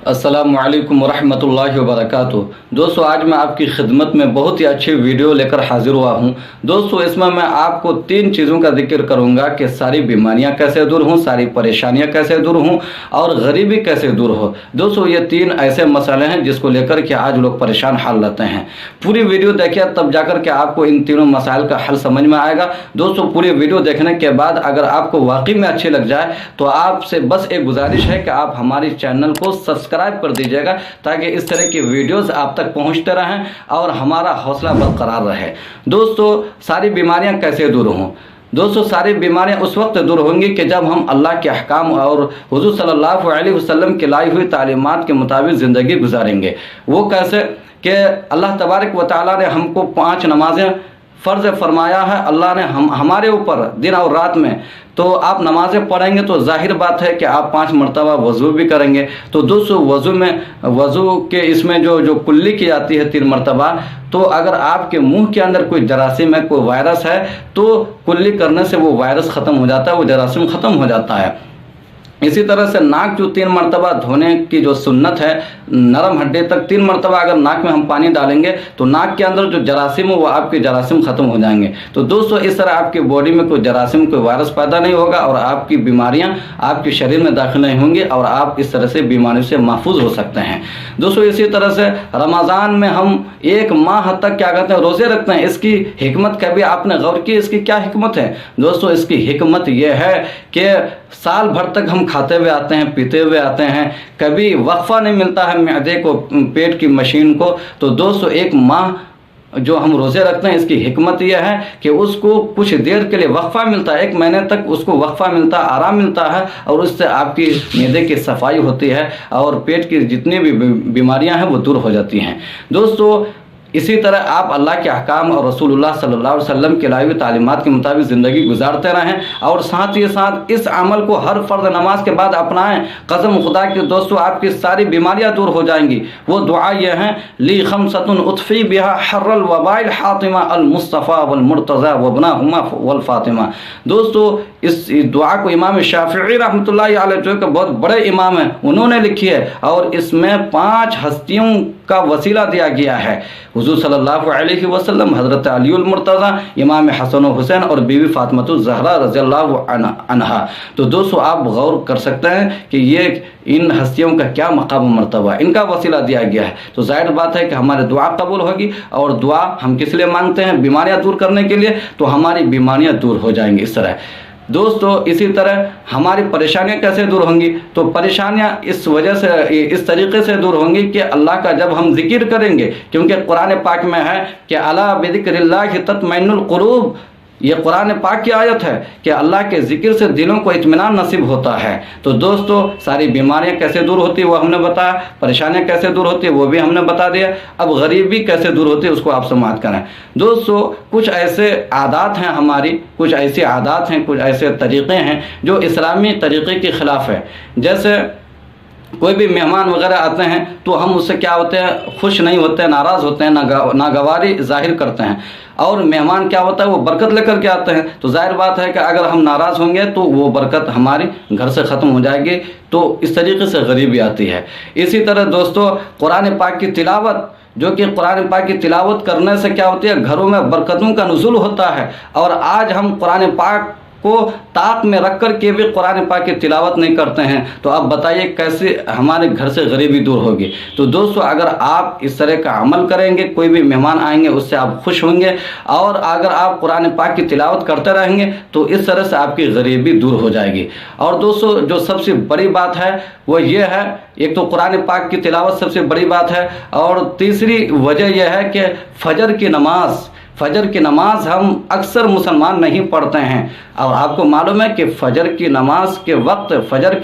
अस्सलामु अलैकुम वरहमतुल्लाहि वबरकातुहू। दोस्तों, आज मैं आपकी खिदमत में बहुत ही अच्छी वीडियो लेकर हाजिर हुआ हूँ। दोस्तों, इसमें मैं आपको 3 चीज़ों का जिक्र करूँगा कि सारी बीमारियाँ कैसे दूर हों, सारी परेशानियाँ कैसे दूर हों और गरीबी कैसे दूर हो। दोस्तों, ये 3 ऐसे मसले हैं जिसको लेकर के आज लोग परेशान हाल रहते हैं। पूरी वीडियो देखिए, तब जाकर के आपको इन तीनों मसाइल का हल समझ में आएगा। दोस्तों, पूरी वीडियो देखने के बाद अगर आपको वाकई में अच्छी लग जाए तो आपसे बस एक गुजारिश है कि आप हमारे चैनल को सब्सक्राइब कर दीजिएगा, ताकि इस तरह की वीडियोस आप तक पहुंचते रहें और हमारा हौसला बरकरार रहे। दोस्तों, सारी बीमारियां कैसे दूर हों? दोस्तों, सारी बीमारियां उस वक्त दूर होंगी कि जब हम अल्लाह के अहकाम और हुज़ूर सल्लल्लाहु अलैहि वसल्लम की लाई हुई तालीमात के मुताबिक ज़िंदगी गुजारेंगे। वो कैसे कि अल्लाह तबारक व तआला ने हमको 5 नमाज़ें फ़र्ज़ फरमाया है। अल्लाह ने हमारे ऊपर दिन और रात में, तो आप नमाज़ें पढ़ेंगे तो जाहिर बात है कि आप 5 मरतबा वज़ू भी करेंगे। तो दोस्तों, वज़ू के इसमें जो कुल्ली की जाती है 3 मरतबा, तो अगर आपके मुंह के अंदर कोई जरासीम है, कोई वायरस है, तो कुल्ली करने से वो वायरस ख़त्म हो जाता है, वो जरासीम ख़त्म हो जाता है। इसी तरह से नाक जो 3 मरतबा धोने की जो सुन्नत है, नरम हड्डी तक 3 मरतबा अगर नाक में हम पानी डालेंगे तो नाक के अंदर जो जरासीम हो वो आपके जरासीम ख़त्म हो जाएंगे। तो दोस्तों, इस तरह आपकी बॉडी में कोई जरासीम, कोई वायरस पैदा नहीं होगा और आपकी बीमारियां आपके शरीर में दाखिल नहीं होंगी और आप इस तरह से बीमारियों से महफूज हो सकते हैं। दोस्तों, इसी तरह से रमज़ान में हम 1 माह तक क्या कहते हैं, रोज़े रखते हैं। इसकी हिकमत कभी आपने गौर की? इसकी क्या हिकमत है? दोस्तों, इसकी हिकमत यह है कि साल भर तक हम खाते हुए आते हैं, पीते हुए आते हैं, कभी वक्फा नहीं मिलता है मैदे को, पेट की मशीन को। तो दोस्तों, 1 माह जो हम रोज़े रखते हैं, इसकी हिकमत यह है कि उसको कुछ देर के लिए वक्फा मिलता है, 1 महीने तक उसको वक्फा मिलता है, आराम मिलता है और उससे आपकी मैदे की सफाई होती है और पेट की जितनी भी बीमारियां हैं वो दूर हो जाती हैं। दोस्तों, इसी तरह आप अल्लाह के अहकाम और रसूलुल्लाह सल्लल्लाहु अलैहि वसल्लम के लाई हुई तालीमात के मुताबिक ज़िंदगी गुजारते रहें और साथ ही साथ इस अमल को हर फ़र्ज़ नमाज के बाद अपनाएं। कसम खुदा की दोस्तों, आपकी सारी बीमारियां दूर हो जाएंगी। वो दुआ ये हैं, ली खमसतुन उतफ़ी बिहा हर्रल वबाइल हातिमा अल मुस्तफ़ा वल मुर्तज़ा वबनाहुमा वल फ़ातिमा। दोस्तों, इस दुआ को इमाम शाफ़िई रहमतुल्लाहि अलैह, जो कि बहुत बड़े इमाम हैं, उन्होंने लिखी है और इसमें 5 हस्तियों का वसीला दिया गया है। हुज़ूर सल्लल्लाहु अलैहि वसल्लम, हज़रत अलीउल मुर्तज़ा, इमाम हसन हुसैन और बीवी फ़ातिमतुज़ ज़हरा रज़ियल्लाहु अन्हा। तो दोस्तों, आप गौर कर सकते हैं कि ये इन हस्तियों का क्या मकाम मर्तबा, इनका वसीला दिया गया है। तो ज़ाहिर बात है कि हमारी दुआ कबूल होगी। और दुआ हम किस लिए मांगते हैं? बीमारियाँ दूर करने के लिए। तो हमारी बीमारियाँ दूर हो जाएंगी इस तरह। दोस्तों, इसी तरह हमारी परेशानियां कैसे दूर होंगी? तो परेशानियां इस वजह से, इस तरीके से दूर होंगी कि अल्लाह का जब हम जिक्र करेंगे, क्योंकि कुरान पाक में है कि अला बिज़िक्रिल्लाहि तत्मइन्नुल क़ुलूब। ये कुरान पाक की आयत है कि अल्लाह के ज़िक्र से दिलों को इत्मीनान नसीब होता है। तो दोस्तों, सारी बीमारियां कैसे दूर होती है वो हमने बताया, परेशानियां कैसे दूर होती है वो भी हमने बता दिया। अब गरीबी कैसे दूर होती है उसको आप समाप्त करें। दोस्तों, कुछ ऐसे आदात हैं हमारी, कुछ ऐसी आदात हैं, कुछ ऐसे तरीक़े हैं जो इस्लामी तरीक़े के ख़िलाफ़ है। जैसे कोई भी मेहमान वगैरह आते हैं तो हम उससे क्या होते हैं, खुश नहीं होते हैं, नाराज़ होते हैं, नागवारी ज़ाहिर करते हैं। और मेहमान क्या होता है, वो बरकत लेकर के आते हैं। तो जाहिर बात है कि अगर हम नाराज़ होंगे तो वो बरकत हमारी घर से ख़त्म हो जाएगी। तो इस तरीके से गरीबी आती है। इसी तरह दोस्तों, कुरान पाक की तिलावत, जो कि कुरान पाक की तिलावत करने से क्या होती है, घरों में बरकतों का नुज़ूल होता है। और आज हम कुरान पाक को ताक में रख कर के भी कुरान पाक की तिलावत नहीं करते हैं। तो आप बताइए कैसे हमारे घर से गरीबी दूर होगी? तो दोस्तों, अगर आप इस तरह का अमल करेंगे, कोई भी मेहमान आएंगे उससे आप खुश होंगे। और अगर आप कुरान पाक की तिलावत करते रहेंगे तो इस तरह से आपकी गरीबी दूर हो जाएगी। और दोस्तों, जो सबसे बड़ी बात है वो ये है, एक तो कुरान पाक की तिलावत सबसे बड़ी बात है और तीसरी वजह यह है कि फजर की नमाज हम अक्सर मुसलमान नहीं पढ़ते हैं। और आपको मालूम है कि फजर के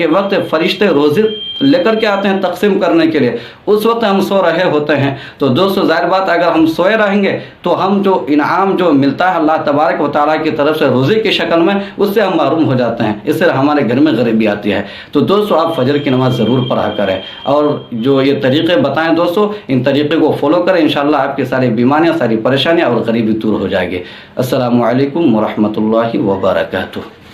वक्त फरिश्ते रोज़े लेकर के आते हैं तकसीम करने के लिए, उस वक्त हम सो रहे होते हैं। तो दोस्तों, ज़ाहिर बात, अगर हम सोए रहेंगे तो हम जो इनाम जो मिलता है अल्लाह तबारक व तआला की तरफ से रोज़े की शक्ल में, उससे हम महरूम हो जाते हैं। इससे हमारे घर में गरीबी आती है। तो दोस्तों, आप फजर की नमाज़ ज़रूर पढ़ा करें और जो ये तरीक़े बताएं दोस्तों, इन तरीक़े को फॉलो करें। इंशाअल्लाह आपकी सारी बीमारियाँ, सारी परेशानियाँ और गरीबी दूर हो जाएगी। अस्सलामु अलैकुम व रहमतुल्लाहि व बरकातुहू।